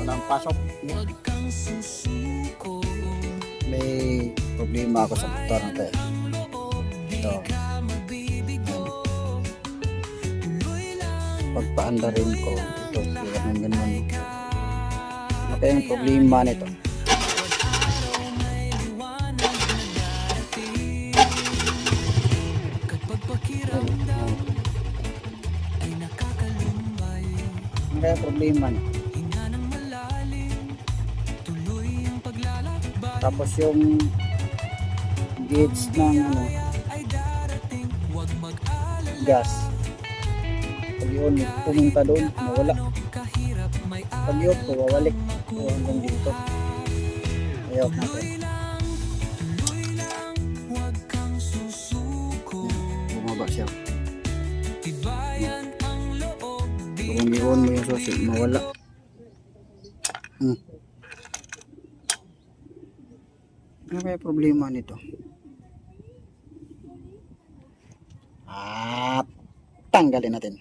walang pasok. May problema ako sa motor na to. Ito. Pagpaanda rin ko. Ito, kaya ng ganun. Ano kaya yung problema nito? Ano kaya problema nito? Tapos yung gauge ng gas, pag yun pumunta doon, nawala. Pag yun, wawalik hanggang dito. Ayaw natin. Bumaba siya. Kung i-on mo yung susi, mawala. Ano kaya problema nito? At tanggalin natin.